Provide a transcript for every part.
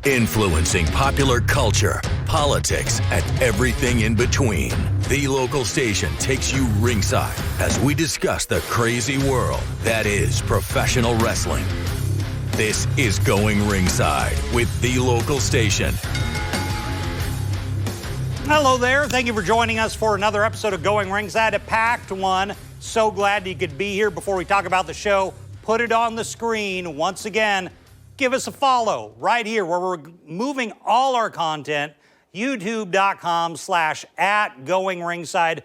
Influencing popular culture, politics, and everything in between. The local station takes you ringside as we discuss the crazy world that is professional wrestling. This is Going Ringside with the local station. Hello there. Thank you for joining us for another episode of Going Ringside, a packed one. So glad you could be here. Before we talk about the show, put it on the screen once again. Give us a follow right here where we're moving all our content, youtube.com/@GoingRingside.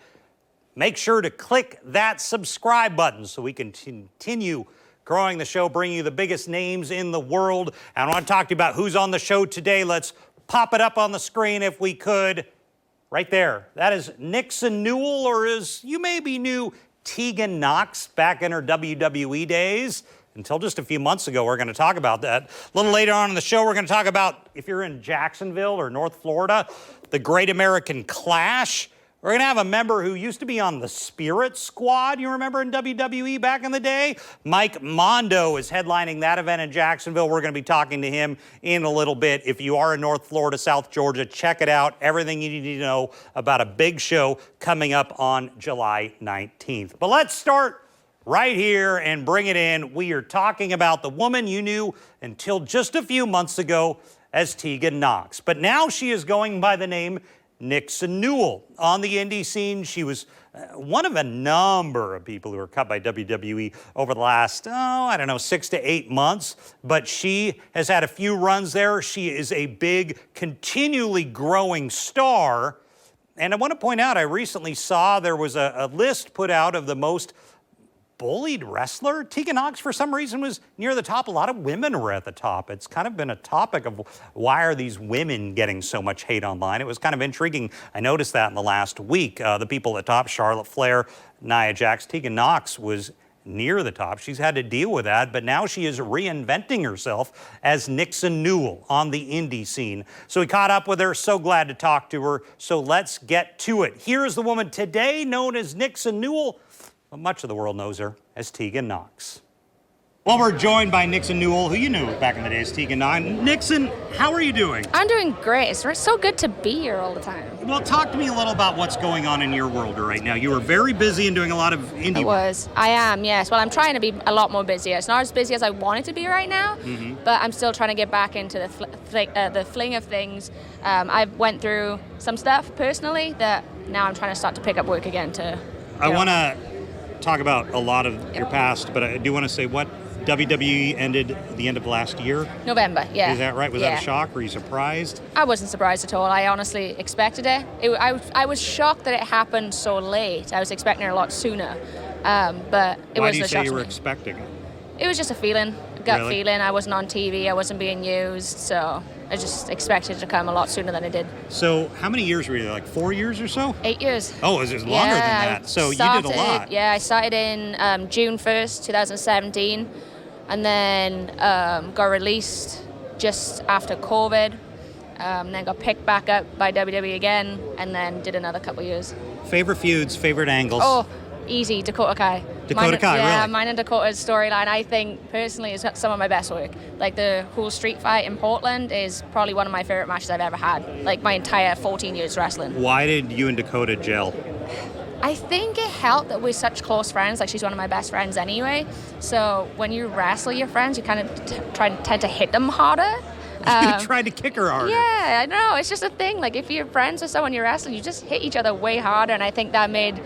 Make sure to click that subscribe button so we can continue growing the show, bringing you the biggest names in the world. And I want to talk to you about who's on the show today. Let's pop it up on the screen if we could. Right there. That is Nixon Newell, or as you maybe knew, Tegan Nox back in her WWE days. Until just a few months ago, we're going to talk about that. A little later on in the show, we're going to talk about, if you're in Jacksonville or North Florida, the Great American Clash. We're going to have a member who used to be on the Spirit Squad, you remember, in WWE back in the day? Mike Mondo is headlining that event in Jacksonville. We're going to be talking to him in a little bit. If you are in North Florida, South Georgia, check it out. Everything you need to know about a big show coming up on July 19th. But let's start right here and bring it in. We are talking about the woman you knew until just a few months ago as Tegan Nox. But now she is going by the name Nixon Newell. On the indie scene, she was one of a number of people who were cut by WWE over the last, 6 to 8 months. But she has had a few runs there. She is a big, continually growing star. And I want to point out, I recently saw there was a list put out of the most bullied wrestler. Tegan Nox, for some reason, was near the top. A lot of women were at the top. It's kind of been a topic of why are these women getting so much hate online. It was kind of intriguing. I noticed that in the last week. The people at the top, Charlotte Flair, Nia Jax, Tegan Nox was near the top. She's had to deal with that, but now she is reinventing herself as Nixon Newell on the indie scene. So we caught up with her. So glad to talk to her. So let's get to it. Here's the woman today known as Nixon Newell. But much of the world knows her as Tegan Nox. Well, we're joined by Nixon Newell, who you knew back in the day as Tegan Nox. Nixon, how are you doing? I'm doing great. It's so good to be here all the time. Well, talk to me a little about what's going on in your world right now. You were very busy and doing a lot of indie work. I am, yes. Well, I'm trying to be a lot more busy. It's not as busy as I want it to be right now, but I'm still trying to get back into the fling of things. I went through some stuff personally that now I'm trying to start to pick up work again to... I want to talk about a lot of your past, but I do want to say what WWE ended at the end of last year. November, yeah. Is that right? Was that a shock? Were you surprised? I wasn't surprised at all. I honestly expected it. I was shocked that it happened so late. I was expecting it a lot sooner, but it wasn't a shock. Why do you say you were expecting it? It was just a feeling, gut feeling. I wasn't on TV. I wasn't being used, so I just expected it to come a lot sooner than it did. So how many years were you there? Like 4 years or so? 8 years. Oh, it was longer than that. So you did a lot. Yeah, I started in June 1st, 2017, and then got released just after COVID, then got picked back up by WWE again, and then did another couple years. Favorite feuds, favorite angles? Oh, easy, Dakota Kai. Dakota Kai, yeah, really? Mine and Dakota's storyline, I think, personally, is some of my best work. Like, the whole street fight in Portland is probably one of my favorite matches I've ever had. Like, my entire 14 years wrestling. Why did you and Dakota gel? I think it helped that we're such close friends. Like, she's one of my best friends anyway. So when you wrestle your friends, you kind of tend to hit them harder. You tried to kick her harder. Yeah, I know. It's just a thing. Like, if you're friends with someone you're wrestling, you just hit each other way harder. And I think that made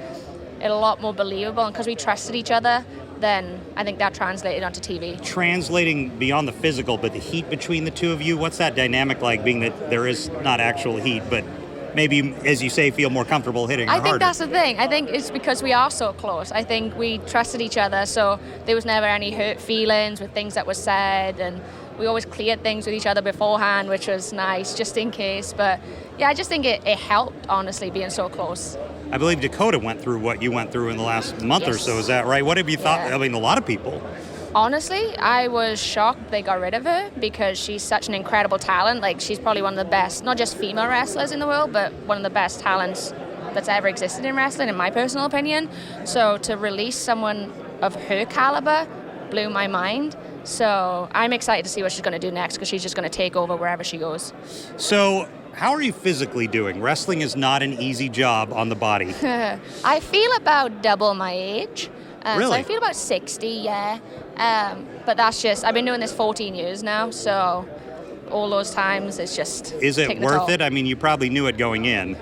it a lot more believable. And because we trusted each other, then I think that translated onto TV. Translating beyond the physical, but the heat between the two of you, what's that dynamic like, being that there is not actual heat, but maybe, as you say, feel more comfortable hitting her harder? I think that's the thing. I think it's because we are so close. I think we trusted each other, so there was never any hurt feelings with things that were said, and we always cleared things with each other beforehand, which was nice, just in case. But yeah, I just think it helped, honestly, being so close. I believe Dakota went through what you went through in the last month or so. Is that right? What have you thought? I mean, a lot of people. Honestly, I was shocked they got rid of her because she's such an incredible talent. Like, she's probably one of the best, not just female wrestlers in the world, but one of the best talents that's ever existed in wrestling, in my personal opinion. So to release someone of her caliber blew my mind. So I'm excited to see what she's going to do next because she's just going to take over wherever she goes. So how are you physically doing? Wrestling is not an easy job on the body. I feel about double my age. Really? So I feel about 60, yeah. But that's just, I've been doing this 14 years now, so all those times it's just Is it worth it? I mean, you probably knew it going in.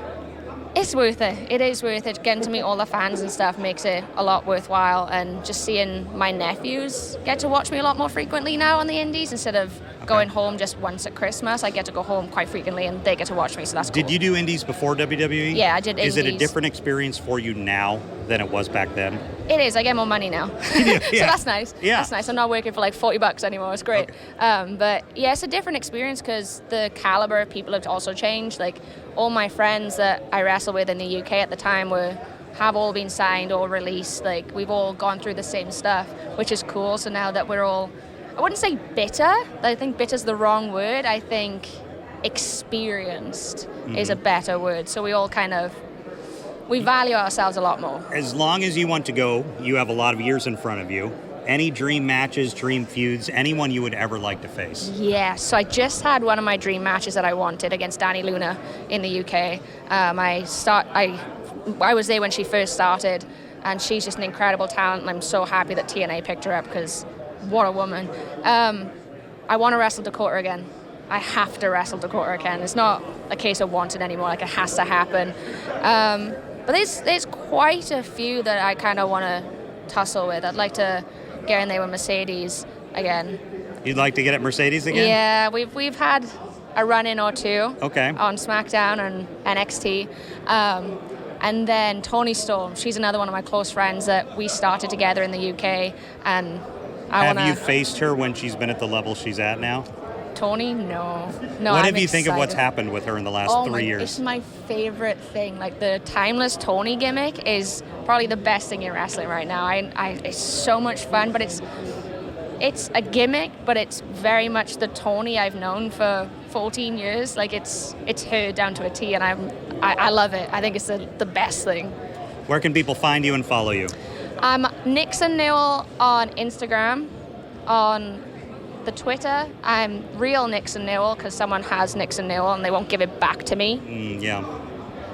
It's worth it. It is worth it. Getting to meet all the fans and stuff makes it a lot worthwhile, and just seeing my nephews get to watch me a lot more frequently now on the indies instead of going home just once at Christmas. I get to go home quite frequently and they get to watch me, so that's cool. Did you do indies before WWE? Yeah, I did indies. Is it a different experience for you now than it was back then? It is. I get more money now. Yeah. So that's nice. Yeah. That's nice. I'm not working for like $40 anymore. It's great. Okay. But yeah, it's a different experience because the caliber of people have also changed. Like all my friends that I wrestled with in the UK at the time have all been signed or released. Like we've all gone through the same stuff, which is cool. So now that we're all, I wouldn't say bitter. I think bitter's the wrong word. I think experienced is a better word. So we all we value ourselves a lot more. As long as you want to go, you have a lot of years in front of you. Any dream matches, dream feuds, anyone you would ever like to face? Yeah, so I just had one of my dream matches that I wanted against Danny Luna in the UK. I was there when she first started, and she's just an incredible talent, and I'm so happy that TNA picked her up because what a woman. I want to wrestle Dakota again. I have to wrestle Dakota again. It's not a case of wanting anymore, like it has to happen. But there's quite a few that I kind of want to tussle with. I'd like to get in there with Mercedes again. You'd like to get at Mercedes again? Yeah, we've had a run-in or two on SmackDown and NXT. And then Toni Storm, she's another one of my close friends that we started together in the UK. And Have you faced her when she's been at the level she's at now? Toni, no. What do you think of what's happened with her in the last 3 years? It's my favorite thing. Like the timeless Toni gimmick is probably the best thing in wrestling right now. It's so much fun, but it's a gimmick, but it's very much the Toni I've known for 14 years. Like it's her down to a T, and I love it. I think it's the best thing. Where can people find you and follow you? Nixon Newell on Instagram, on the Twitter. I'm real Nixon Newell because someone has Nixon Newell and they won't give it back to me.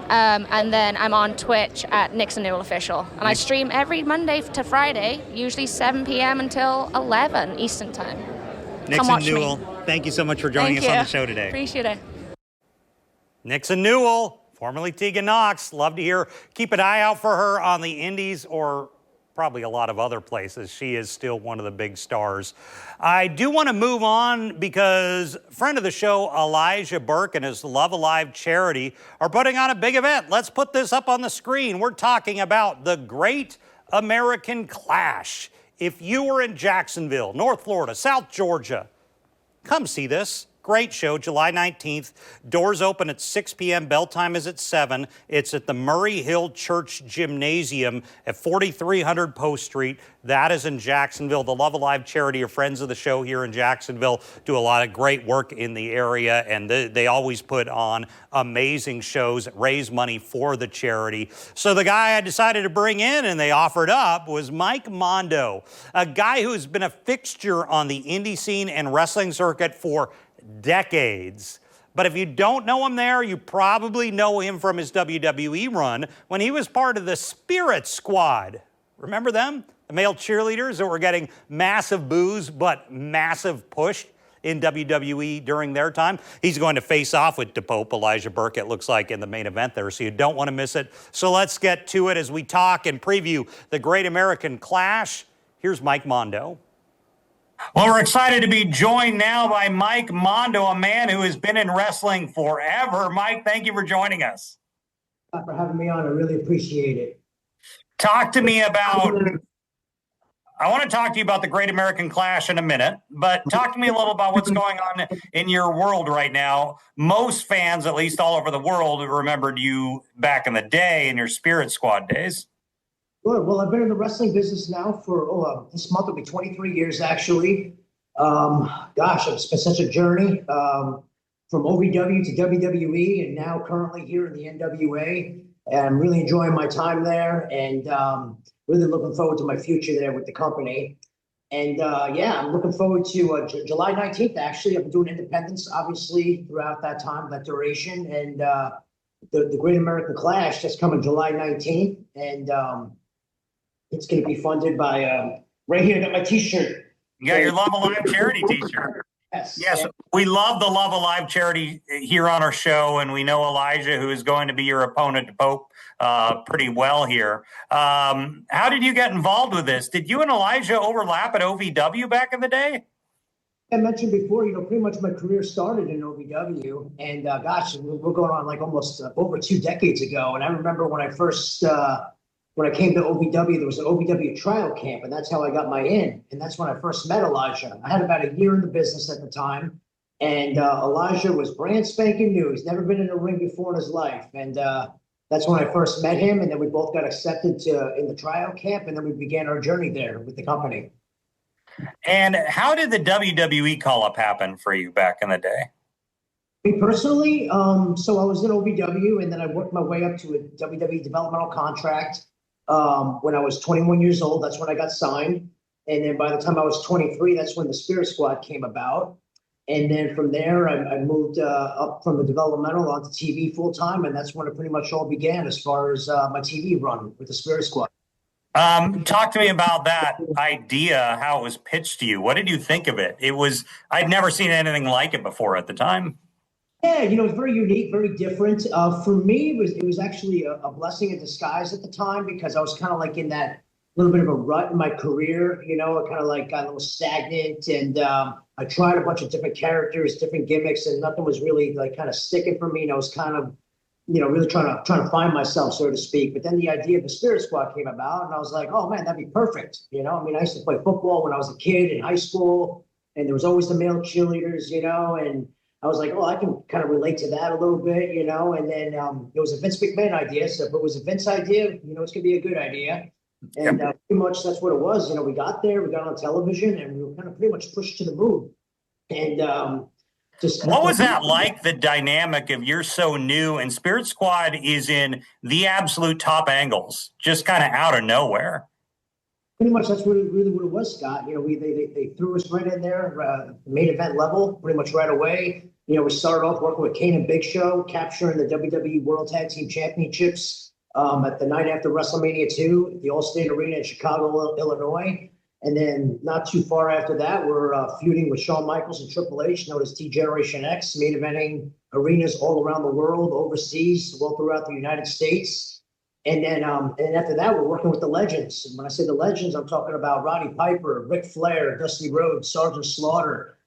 And then I'm on Twitch at Nixon Newell Official. And I stream every Monday to Friday, usually 7 p.m. until 11 Eastern Time. Nixon Newell, thank you so much for joining us on the show today. Appreciate it. Nixon Newell, formerly Tegan Nox. Love to hear. Keep an eye out for her on the indies or probably a lot of other places. She is still one of the big stars. I do want to move on because friend of the show, Elijah Burke, and his Love Alive charity are putting on a big event. Let's put this up on the screen. We're talking about the Great American Clash. If you were in Jacksonville, North Florida, South Georgia, come see this. Great show, July 19th. Doors open at 6 p.m. Bell time is at 7. It's at the Murray Hill Church Gymnasium at 4300 Post Street. That is in Jacksonville. The Love Alive charity are friends of the show here in Jacksonville, do a lot of great work in the area, and they always put on amazing shows, raise money for the charity. So the guy I decided to bring in and they offered up was Mike Mondo, a guy who's been a fixture on the indie scene and wrestling circuit for decades. But if you don't know him there, you probably know him from his WWE run when he was part of the Spirit Squad. Remember them? The male cheerleaders that were getting massive boos but massive push in WWE during their time. He's going to face off with DePope, Elijah Burke, it looks like, in the main event there, so you don't want to miss it. So let's get to it as we talk and preview the Great American Clash. Here's Mike Mondo. Well, we're excited to be joined now by Mike Mondo, a man who has been in wrestling forever. Mike, thank you for joining us. Thanks for having me on. I really appreciate it. Talk to me about, I want to talk to you about the Great American Clash in a minute, but talk to me a little about what's going on in your world right now. Most fans, at least all over the world, remembered you back in the day in your Spirit Squad days. Good. Well, I've been in the wrestling business now for, this month will be 23 years, actually. Gosh, it's been such a journey from OVW to WWE and now currently here in the NWA. And I'm really enjoying my time there and really looking forward to my future there with the company. And yeah, I'm looking forward to July 19th. Actually, I've been doing Independence, obviously, throughout that time, that duration. And the Great American Clash that's coming July 19th. And it's going to be funded by, right here, I got my T-shirt. You got your Love Alive charity T-shirt. Yes, we love the Love Alive charity here on our show, and we know Elijah, who is going to be your opponent to Pope, pretty well here. How did you get involved with this? Did you and Elijah overlap at OVW back in the day? I mentioned before, pretty much my career started in OVW, and gosh, we're going on like almost over 2 decades ago. And I remember when I first when I came to OVW, there was an OVW trial camp, and that's how I got my in. And that's when I first met Elijah. I had about a year in the business at the time, and Elijah was brand spanking new. He's never been in a ring before in his life, and that's when I first met him. And then we both got accepted in the trial camp, and then we began our journey there with the company. And how did the WWE call-up happen for you back in the day? Me personally, so I was in OVW, and then I worked my way up to a WWE developmental contract. When I was 21 years old, that's when I got signed. And then by the time I was 23, that's when the Spirit Squad came about. And then from there, I moved up from the developmental onto TV full time. And that's when it pretty much all began as far as my TV run with the Spirit Squad. Talk to me about that idea, how it was pitched to you. What did you think of it? I'd never seen anything like it before at the time. Yeah, it's very unique, very different. For me, it was actually a blessing in disguise at the time, because I was kind of like in that little bit of a rut in my career. I kind of like got a little stagnant, and I tried a bunch of different characters, different gimmicks, and nothing was really like kind of sticking for me. And I was kind of, really trying to find myself, so to speak. But then the idea of the Spirit Squad came about, and I was like, oh man, that'd be perfect. I used to play football when I was a kid in high school, and there was always the male cheerleaders, and I was like, oh, I can kind of relate to that a little bit, and then it was a Vince McMahon idea. So if it was a Vince idea, it's going to be a good idea. And pretty much that's what it was. We got there, we got on television, and we were kind of pretty much pushed to the moon. And what was that like, the dynamic of you're so new and Spirit Squad is in the absolute top angles, just kind of out of nowhere? Pretty much that's really what it was, Scott. They threw us right in there, main event level, pretty much right away. We started off working with Kane and Big Show, capturing the WWE World Tag Team Championships at the night after WrestleMania 2, the Allstate Arena in Chicago, Illinois. And then not too far after that, we're feuding with Shawn Michaels and Triple H, known as T-Generation X, main eventing arenas all around the world, overseas, well throughout the United States. And then and after that, we're working with the legends. And when I say the legends, I'm talking about Roddy Piper, Ric Flair, Dusty Rhodes, Sergeant Slaughter,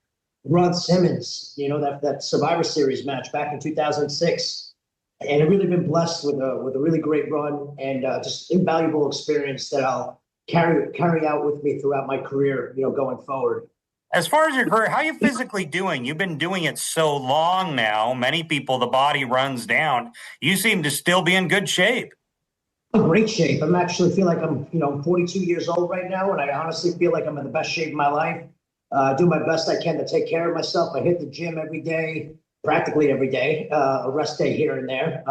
Rod Simmons, that Survivor Series match back in 2006. And I've really been blessed with a really great run and just invaluable experience that I'll carry out with me throughout my career, going forward. As far as your career, how are you physically doing? You've been doing it so long now. Many people, the body runs down. You seem to still be in good shape. I'm in great shape. I'm actually feel like I'm 42 years old right now, and I honestly feel like I'm in the best shape of my life. I do my best I can to take care of myself. I hit the gym every day, practically every day, a rest day here and there.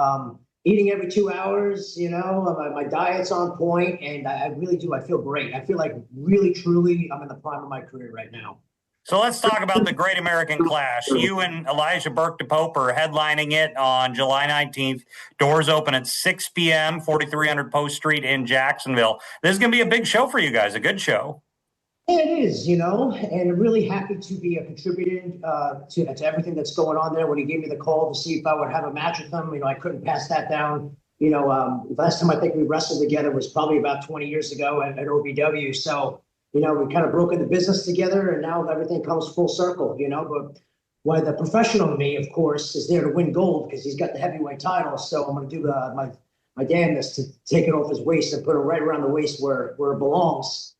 Eating every 2 hours, my diet's on point, and I really do. I feel great. I feel like really, truly, I'm in the prime of my career right now. So let's talk about the Great American Clash. You and Elijah Burke DePope are headlining it on July 19th. Doors open at 6 p.m., 4300 Post Street in Jacksonville. This is going to be a big show for you guys, a good show. Yeah, it is, and I'm really happy to be contributing to everything that's going on there. When he gave me the call to see if I would have a match with him, I couldn't pass that down. Last time I think we wrestled together was probably about 20 years ago at OVW. So, we kind of broke into business together, and now everything comes full circle, But why the professional in me, of course, is there to win gold because he's got the heavyweight title. So I'm going to do my damnedest to take it off his waist and put it right around the waist where it belongs.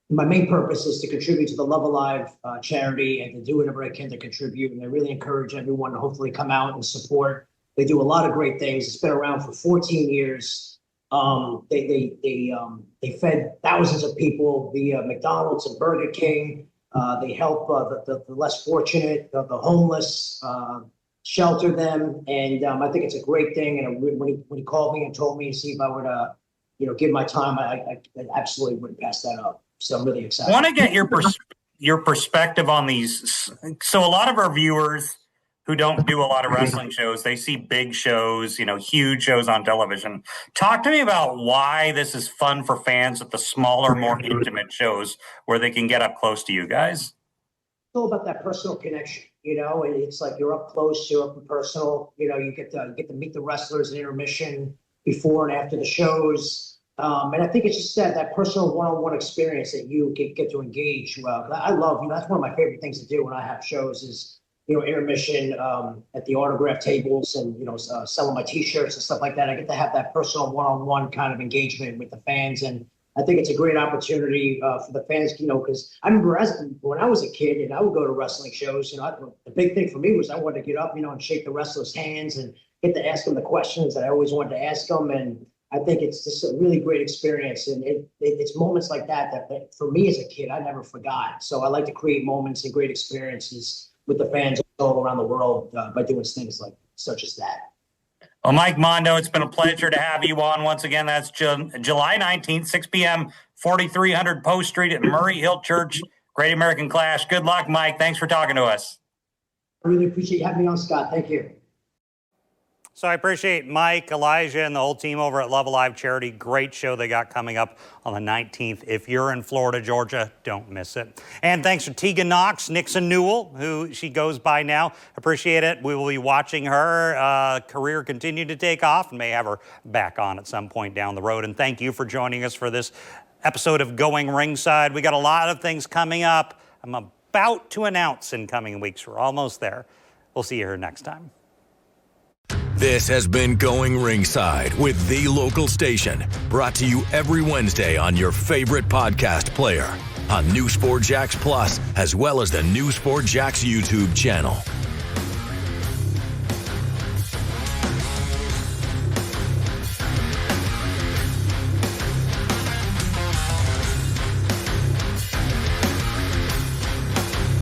My main purpose is to contribute to the Love Alive charity and to do whatever I can to contribute. And I really encourage everyone to hopefully come out and support. They do a lot of great things. It's been around for 14 years. They fed thousands of people via McDonald's and Burger King. They help the less fortunate, the homeless, shelter them. And I think it's a great thing. And when he called me and told me to see if I would, give my time, I absolutely wouldn't pass that up. So I'm really excited. I want to get your perspective on these. So a lot of our viewers who don't do a lot of wrestling shows, they see big shows, huge shows on television. Talk to me about why this is fun for fans at the smaller, more intimate shows where they can get up close to you guys. It's all about that personal connection, and it's like you're up close, you're up and personal. You get to meet the wrestlers in intermission before and after the shows. And I think it's just that personal one-on-one experience that you get to engage. I love, that's one of my favorite things to do when I have shows is, intermission at the autograph tables and, selling my T-shirts and stuff like that. I get to have that personal one-on-one kind of engagement with the fans. And I think it's a great opportunity for the fans, because I remember when I was a kid and I would go to wrestling shows, the big thing for me was I wanted to get up, and shake the wrestlers' hands and get to ask them the questions that I always wanted to ask them. And I think it's just a really great experience. And it's moments like that for me as a kid, I never forgot. So I like to create moments and great experiences with the fans all around the world by doing things such as that. Well, Mike Mondo, it's been a pleasure to have you on once again. That's July 19th, 6 p.m., 4300 Post Street at Murray Hill Church, Great American Clash. Good luck, Mike. Thanks for talking to us. I really appreciate you having me on, Scott. Thank you. So I appreciate Mike, Elijah, and the whole team over at Love Alive Charity. Great show they got coming up on the 19th. If you're in Florida, Georgia, don't miss it. And thanks to Tegan Nox, Nixon Newell, who she goes by now. Appreciate it. We will be watching her career continue to take off and may have her back on at some point down the road. And thank you for joining us for this episode of Going Ringside. We got a lot of things coming up. I'm about to announce in coming weeks. We're almost there. We'll see you here next time. This has been Going Ringside with The Local Station, brought to you every Wednesday on your favorite podcast player, on New Sport Jacks Plus, as well as the New Sport Jacks YouTube channel.